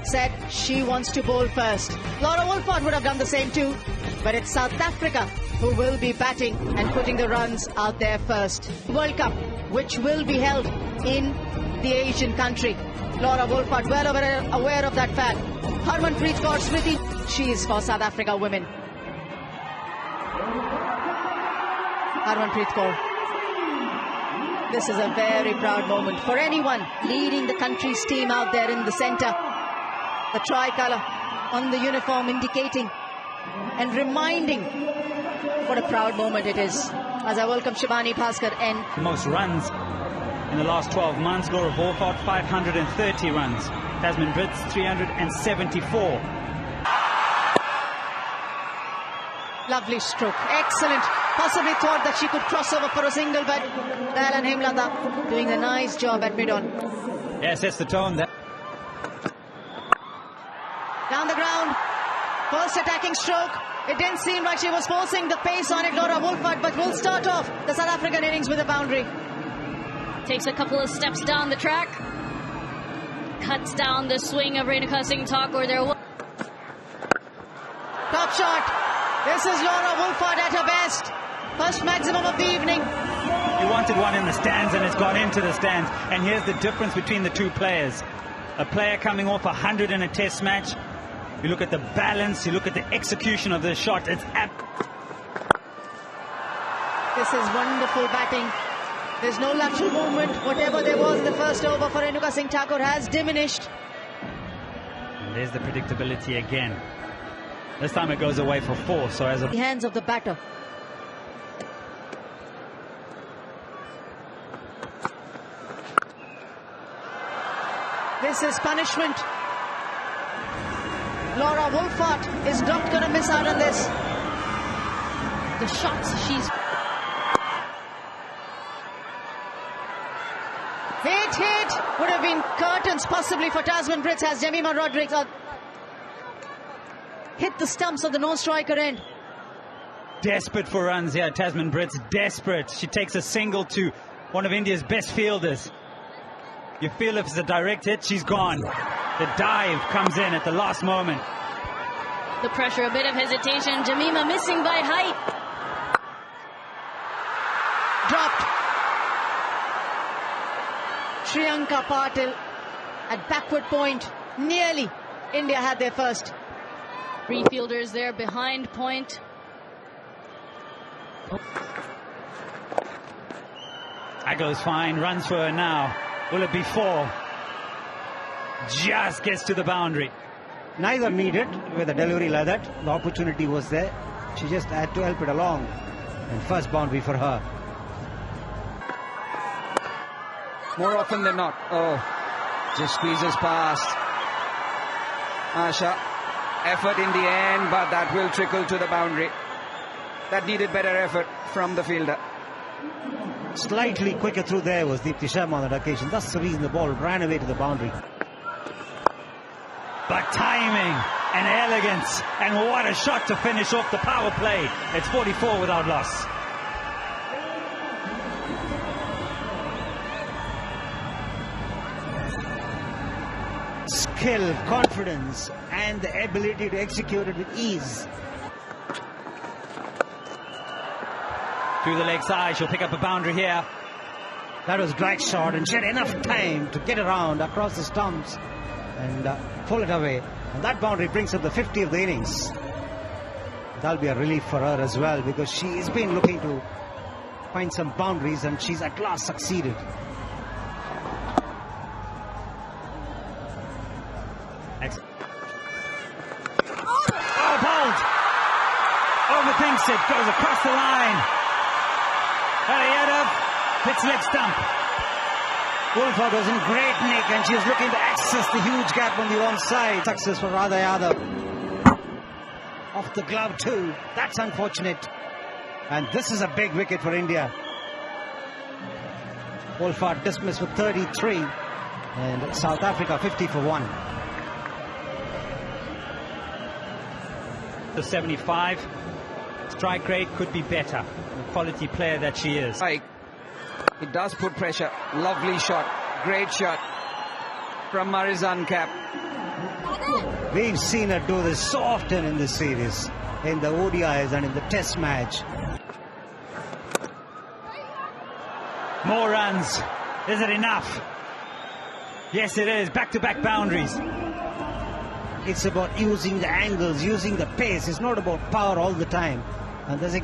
said she wants to bowl first. Laura Wolford would have done the same too, but it's South Africa who will be batting and putting the runs out there first. World Cup, which will be held in the Asian country. Laura Wolford well aware of that fact. Harmanpreet Kaur Smriti, she is for South Africa women. Harmanpreet Kaur. This is a very proud moment for anyone leading the country's team out there in the centre. The tricolour on the uniform indicating and reminding what a proud moment it is. As I welcome Shivani Bhaskar and most runs in the last 12 months. Laura Wolford 530 runs. Tasman Brits 374. Lovely stroke, excellent. Possibly thought that she could cross over for a single, but Dayalan Hemlata doing a nice job at mid-on. Yes, that's the tone there. Down the ground, first attacking stroke. It didn't seem like she was forcing the pace on it, Laura Wolford, but will start off the South African innings with a boundary. Takes a couple of steps down the track. Cuts down the swing of Renuka Singh Thakur there. Top shot. This is Laura Wolford at her best. First maximum of the evening. You wanted one in the stands and it's gone into the stands. And here's the difference between the two players. A player coming off 100 in a test match. You look at the balance, you look at the execution of the shot. It's This is wonderful batting. There's no lateral movement. Whatever there was in the first over for Renuka Singh Thakur has diminished. And there's the predictability again. This time it goes away for 4. So as the hands of the batter. This is punishment. Laura Wolford is not going to miss out on this. The shots she's... Hit would have been curtains possibly for Tasman Brits as Jemima Rodrigues hit the stumps of the non-striker end. Desperate for runs here, Tasman Brits, desperate. She takes a single to one of India's best fielders. You feel if it's a direct hit, she's gone. The dive comes in at the last moment. The pressure, a bit of hesitation. Jemima missing by height. Dropped. Shriyanka Patil at backward point. Nearly India had their first. 3 fielders there behind point. That goes fine. Runs for her now. Will it be 4? Just gets to the boundary. Neither needed with a delivery like that. The opportunity was there. She just had to help it along. And first boundary for her. More often than not. Oh, just squeezes past. Asha, effort in the end, but that will trickle to the boundary. That needed better effort from the fielder. Slightly quicker through there was Deepti Sharma on that occasion. That's the reason the ball ran away to the boundary. But timing and elegance, and what a shot to finish off the power play. It's 44 without loss. Skill, confidence, and the ability to execute it with ease. Through the leg side, she'll pick up a boundary here. That was drag shot, and she had enough time to get around across the stumps and pull it away. And that boundary brings up the 50 of the innings. That'll be a relief for her as well, because she's been looking to find some boundaries, and she's at last succeeded. Excellent. Oh, bowled! Overthinks it, goes across the line. Hariyadov hits leg stump. Wolford was in great nick, and she was looking to access the huge gap on the one side. Success for Radha Yadav. Off the glove too. That's unfortunate. And this is a big wicket for India. Wolford dismissed with 33. And South Africa 50 for 1. The 75. Strike rate could be better. The quality player that she is. It does put pressure. Lovely shot. Great shot from Marizan Cap. We've seen her do this so often in this series, in the ODIs and in the Test match. More runs. Is it enough? Yes, it is. Back-to-back boundaries. It's about using the angles, using the pace. It's not about power all the time. And there's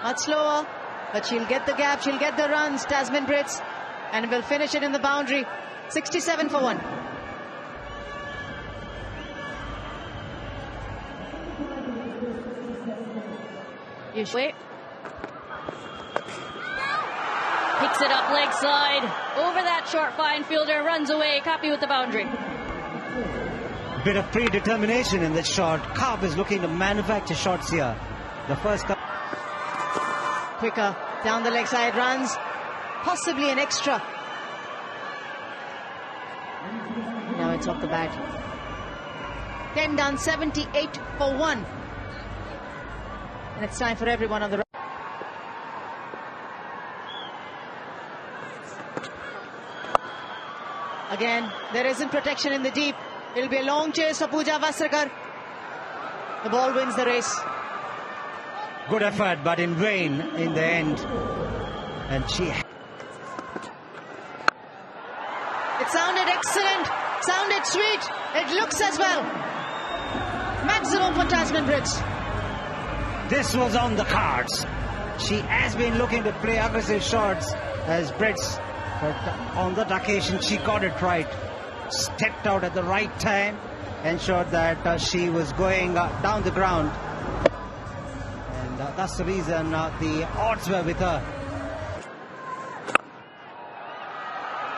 Much slower, but she'll get the gap, she'll get the runs, Tasman Brits, and will finish it in the boundary. 67 for 1. Wait. Picks it up leg side. Over that short fine fielder, runs away, happy with the boundary. Bit of predetermination in that shot. Karp is looking to manufacture shots here. The first Quicker, down the leg side runs, possibly an extra. No, it's off the bat. Came down 78 for 1. And it's time for everyone on the right. Again, there isn't protection in the deep. It'll be a long chase for Pooja Vasrakar. The ball wins the race. good effort, but in vain in the end. And she... It sounded excellent, sounded sweet. It looks as well. Maximum for Tasman Brits. This was on the cards. She has been looking to play aggressive shots as Brits, but on that occasion she got it right. Stepped out at the right time, ensured that she was going down the ground. And that's the reason the odds were with her.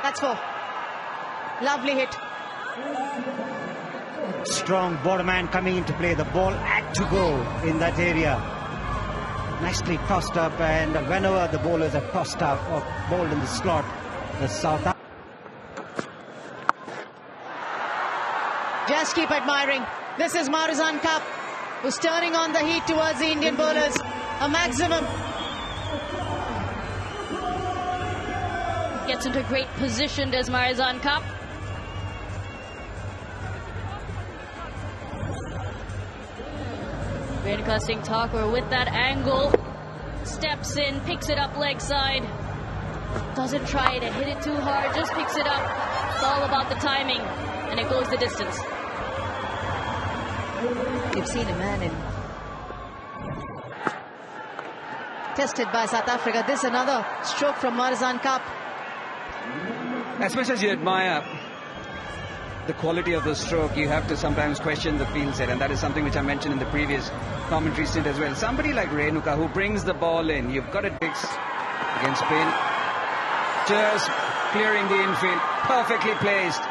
That's 4. Lovely hit. Strong border man coming into play. The ball had to go in that area. Nicely tossed up, and whenever the bowlers are tossed up or bowled in the slot, the South... Just keep admiring. This is Marizan Cup, who's turning on the heat towards the Indian bowlers. A maximum. Gets into great position, does Marizan Cup. Renuka Singh Thakur with that angle. Steps in, picks it up leg side. Doesn't try to hit it too hard, just picks it up. It's all about the timing, and it goes the distance. You've seen a man in... tested by South Africa. This another stroke from Marizan Cup. As much as you admire the quality of the stroke, you have to sometimes question the field set, and that is something which I mentioned in the previous commentary stint as well. Somebody like Renuka, who brings the ball in, you've got it fixed against spin, just clearing the infield, perfectly placed.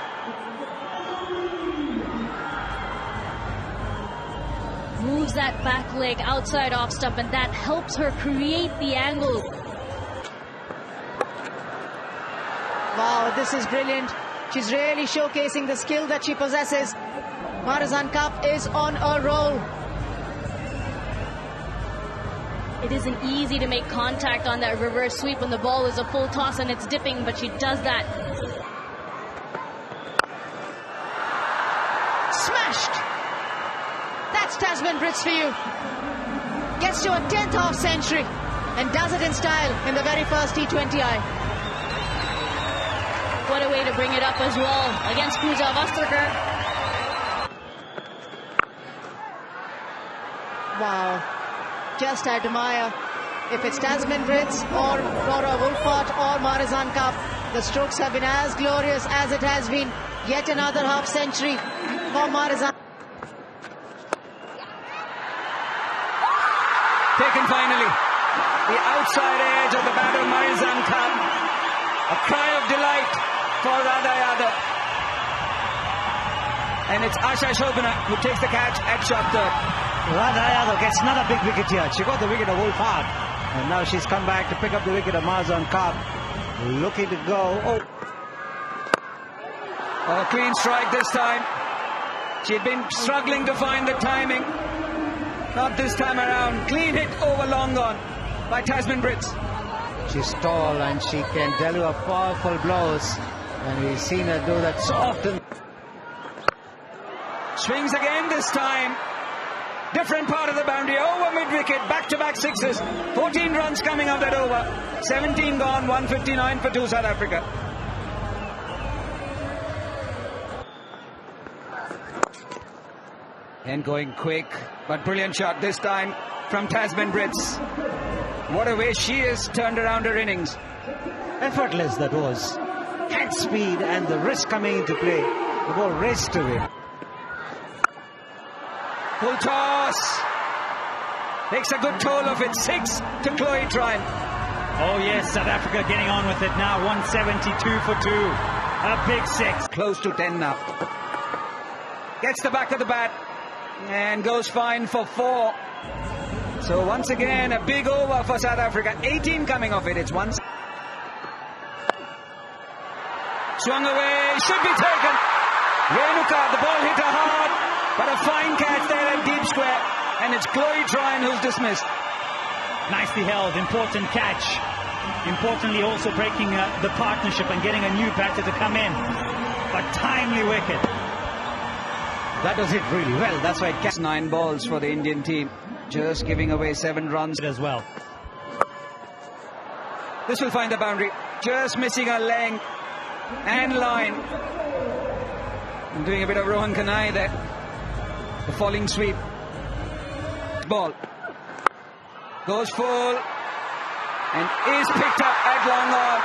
Moves that back leg outside off stump, and that helps her create the angle. Wow, this is brilliant. She's really showcasing the skill that she possesses. Marizan Cup is on a roll. It isn't easy to make contact on that reverse sweep when the ball is a full toss and it's dipping, but she does that. Smashed! That's Tasman Brits for you. Gets to a 10th half century and does it in style in the very first T20I. What a way to bring it up as well against Pooja Vasrakar. Wow. Just admire. If it's Tasman Brits or Laura Wolfart or Marizan Cup, the strokes have been as glorious as it has been. Yet another half century for Marizan. Taken finally. The outside edge of the bat of Marizan Cup. A cry of delight for Radha Yadav. And it's Asha Shobana who takes the catch at short third. Radha Yadav gets another big wicket here. She got the wicket of Wolfhard, and now she's come back to pick up the wicket of Marizan Cup. Looking to go. Oh, clean strike this time. She'd been struggling to find the timing. Not this time around. Clean hit over long on by Tasman Brits. She's tall and she can deliver powerful blows, and we've seen her do that so often. Swings again this time. Different part of the boundary, over mid-wicket, back-to-back sixes. 14 runs coming of that over. 17 gone, 159 for 2 South Africa. And going quick, but brilliant shot this time from Tasman Brits. What a way she has turned around her innings. Effortless that was. At speed and the wrist coming into play. The ball raced away. Full toss. Takes a good toll of it. 6 to Chloe Trine. Oh yes, South Africa getting on with it now. 172 for 2. A big 6. Close to 10 now. Gets the back of the bat and goes fine for 4. So once again, a big over for South Africa. 18 coming off it. It's one. Swung away. Should be taken. Renuka, the ball hit her hard. But a fine catch there at deep square. And it's Chloe Trine who's dismissed. Nicely held. Important catch. Importantly also breaking the partnership and getting a new batter to come in. A timely wicket. That does it really well. That's why it catches. 9 balls for the Indian team. Just giving away 7 runs As well. This will find the boundary. Just missing a length and line. And doing a bit of Rohan Kanai there. The falling sweep. Ball. Goes full. And is picked up at long on.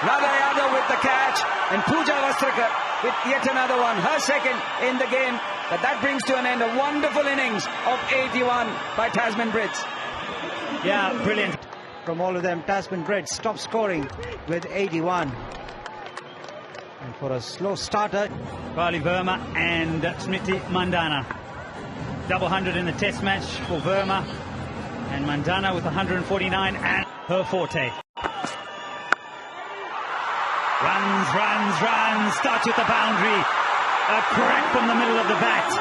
Radha Yadav with the catch. And Pooja Vastrikar with yet another one. Her second in the game. But that brings to an end a wonderful innings of 81 by Tasman Brits. Yeah, brilliant. From all of them, Tasman Brits stop scoring with 81. And for a slow starter, Bali Verma and Smriti Mandana. Double 100 in the test match for Verma. And Mandana with 149 and her forte. Runs. Starts with the boundary. A crack from the middle of the bat.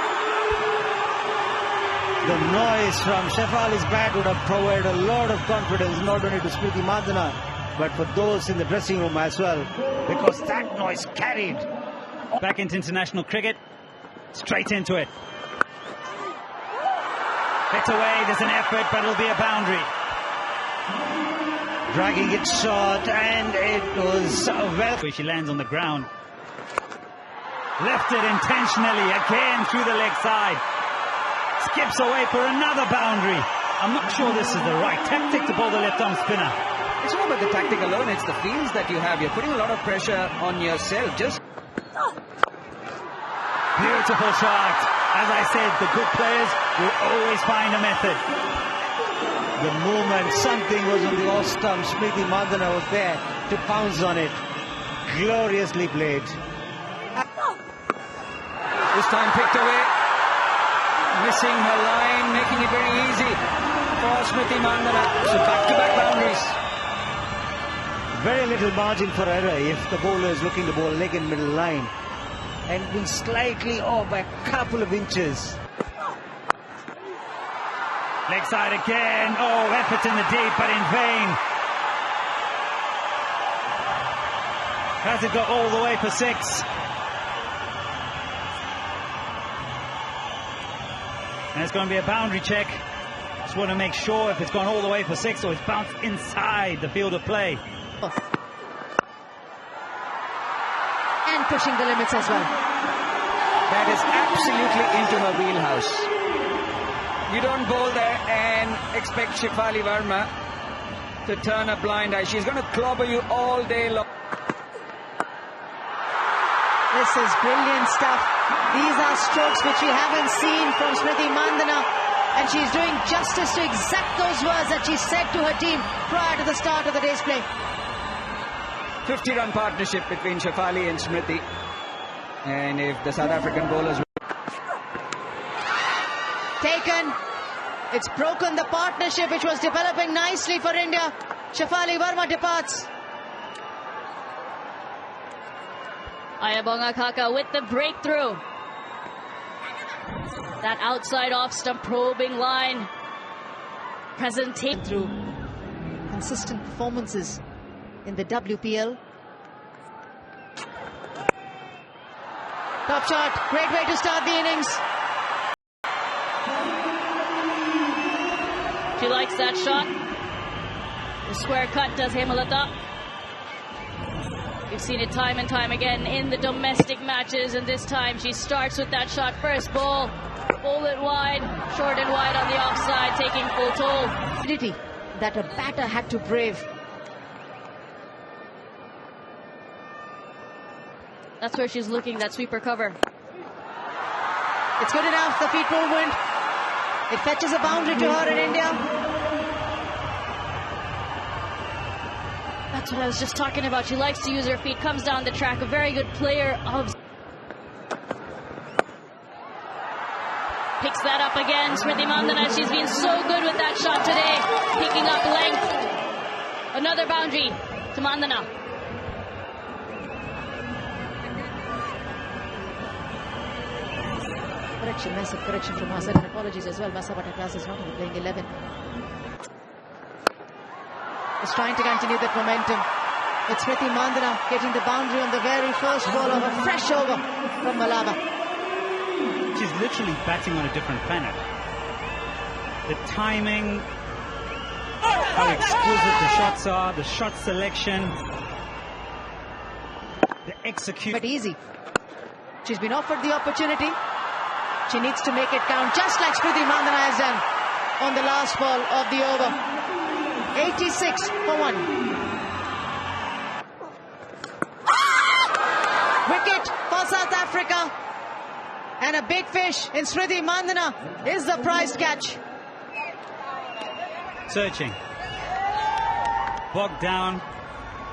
the noise from Shefali's bat would have provided a lot of confidence, not only to Smriti Mandana, but for those in the dressing room as well, because that noise carried. Back into international cricket, straight into it. Hit away, there's an effort, but it'll be a boundary. Dragging it short, and it was well. She lands on the ground. Left it intentionally, again through the leg side. Skips away for another boundary. I'm not sure this is the right tactic to bowl the left-arm spinner. It's not about the tactic alone, it's the fields that you have. You're putting a lot of pressure on yourself. Just beautiful shot. As I said, the good players will always find a method. The moment something was on the off stump, Smriti Mandana was there to pounce on it. Gloriously played. This time picked away. Missing her line, making it very easy for Smriti Mandana. So back-to-back boundaries. Very little margin for error if the bowler is looking to bowl leg and middle line. And been slightly off by a couple of inches. Leg side again. Oh, effort in the deep, but in vain. Has it got all the way for 6? And it's going to be a boundary check. Just want to make sure if it's gone all the way for 6 or it's bounced inside the field of play. And pushing the limits as well. That is absolutely into her wheelhouse. You don't bowl there and expect Shefali Verma to turn a blind eye. She's going to clobber you all day long. This is brilliant stuff. These are strokes which we haven't seen from Smriti Mandana. And she's doing justice to exact those words that she said to her team prior to the start of the day's play. 50-run partnership between Shefali and Smriti. And if the South African bowlers... Taken. It's broken the partnership which was developing nicely for India. Shefali Verma departs. Ayabonga Kaka with the breakthrough. That outside off stump probing line. Presentation through consistent performances in the WPL. Top shot, great way to start the innings. She likes that shot. The square cut does Hemalata. We've seen it time and time again in the domestic matches, and this time she starts with that shot. First ball, bowl it wide, short and wide on the offside, taking full toll. That a batter had to brave. That's where she's looking, that sweeper cover. It's good enough, the feet movement. It fetches a boundary to her in India. That's what I was just talking about. She likes to use her feet, comes down the track. A very good player of... Picks that up again. Smriti Mandhana, she's been so good with that shot today. Picking up length. Another boundary to Mandhana. Correction, massive correction from her side, and apologies as well. Masabata class is not even playing 11. Is trying to continue that momentum. It's Smriti Mandhana getting the boundary on the very first ball of a fresh over from Malaba. She's literally batting on a different planet. The timing, how exquisite the shots are, the shot selection, the execution. But easy. She's been offered the opportunity. She needs to make it count, just like Smriti Mandhana has done on the last ball of the over. 86 for 1. Wicket for South Africa. And a big fish in Smriti Mandhana is the prized catch. Searching. Bogged down.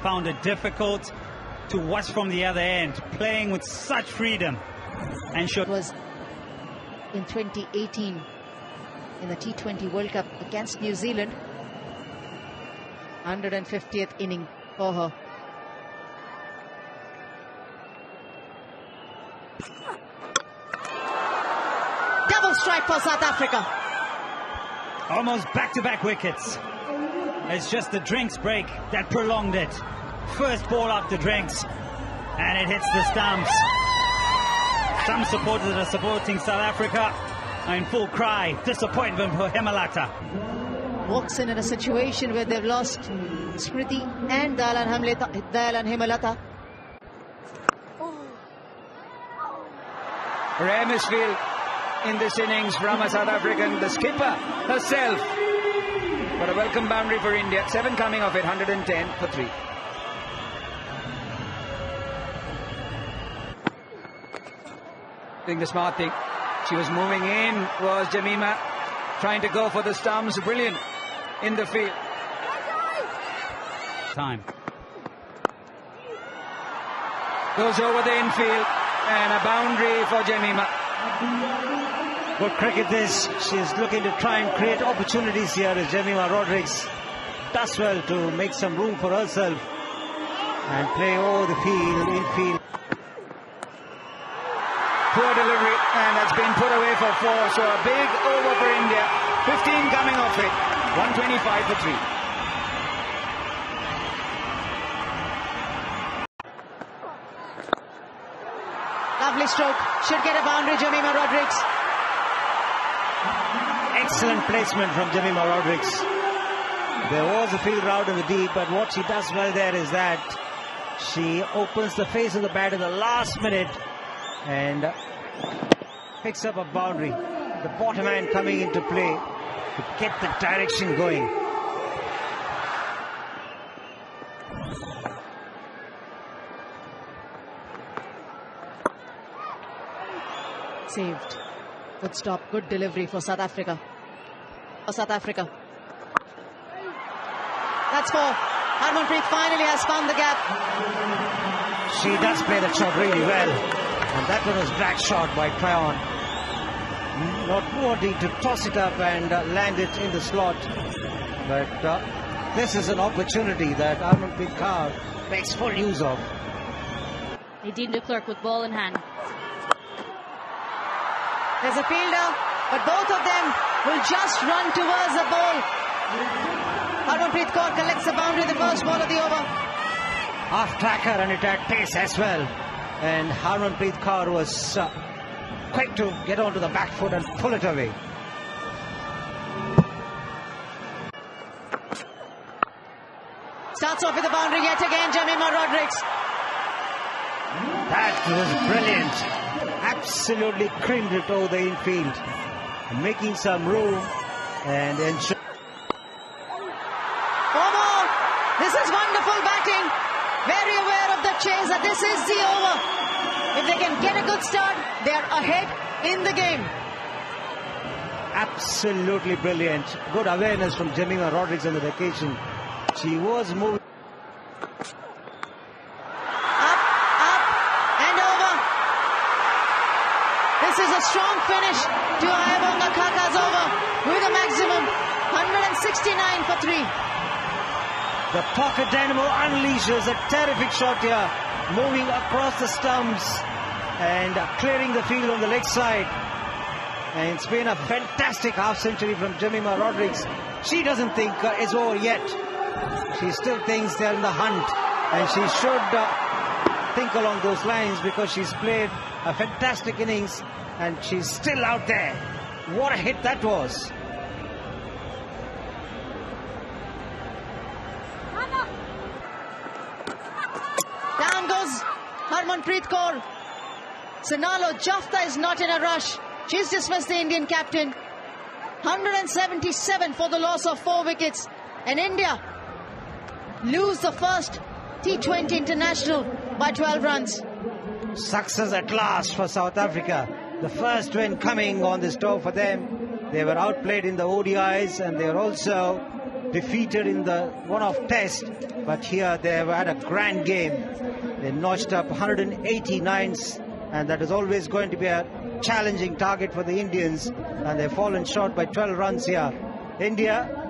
Found it difficult to watch from the other end. Playing with such freedom. And it was in 2018 in the T20 World Cup against New Zealand. 150th inning for her. Double strike for South Africa. Almost back-to-back wickets. It's just the drinks break that prolonged it. First ball after drinks, and it hits the stumps. Some supporters that are supporting South Africa are in full cry. Disappointment for Hemalata. Walks in a situation where they've lost Smriti and Dayalan Hemalata. Rare misfield in this innings from a South African, the skipper herself. But a welcome boundary for India. 7 coming off it, 110 for 3. Doing the smart thing. She was moving in, was Jemimah, trying to go for the stumps. Brilliant in the field. Time. Goes over the infield and a boundary for Jemimah. Good cricket this. She's looking to try and create opportunities here as Jemimah Rodrigues does well to make some room for herself and play over the field, infield. Poor delivery, and that's been put away for 4. So a big over for India. 15 coming off it. 125 for 3. Lovely stroke. Should get a boundary, Jemimah Rodrigues. Excellent placement from Jemimah Rodrigues. There was a field route in the deep, but what she does well there is that she opens the face of the bat in the last minute and picks up a boundary. The bottom man coming into play to get the direction going. Saved. Good stop, good delivery for South Africa. That's four. Harmanpreet finally has found the gap. She does play that shot really well. And that one was drag shot by Tryon. Not wanting to toss it up and land it in the slot. But this is an opportunity that Harmanpreet Kaur makes full use of. Nadine de Klerk with ball in hand. There's a fielder, but both of them will just run towards the ball. Harmanpreet Kaur collects the boundary, the first ball of the over. Half tracker, and it had pace as well. And Harmanpreet Kaur was quick to get onto the back foot and pull it away. Starts off with the boundary yet again, Jemima Rodrigues. That was brilliant. Absolutely creamed it over the infield. Making some room and ensure. Over. This is wonderful batting. Very aware of the chase that this is the over. If they can get a good start, they are ahead in the game. Absolutely brilliant. Good awareness from Jemima Rodrigues on the occasion. She was moving. Up, and over. This is a strong finish to Ayabonga Kaka's over with a maximum 169 for 3. The pocket dynamo unleashes a terrific shot here, moving across the stumps and clearing the field on the leg side. And it's been a fantastic half century from Jemima Rodrigues. She doesn't think it's over yet. She still thinks they're in the hunt, and she should think along those lines, because she's played a fantastic innings and she's still out there. What a hit that was. Down goes Harmanpreet Kaur. Sonalo Jafta is not in a rush. She's dismissed the Indian captain. 177 for the loss of 4 wickets. And India lose the first T20 international by 12 runs. Success at last for South Africa. The first win coming on this tour for them. They were outplayed in the ODIs, and they were also defeated in the one-off test. But here they have had a grand game. They notched up 189s, and that is always going to be a challenging target for the Indians. And they've fallen short by 12 runs here. India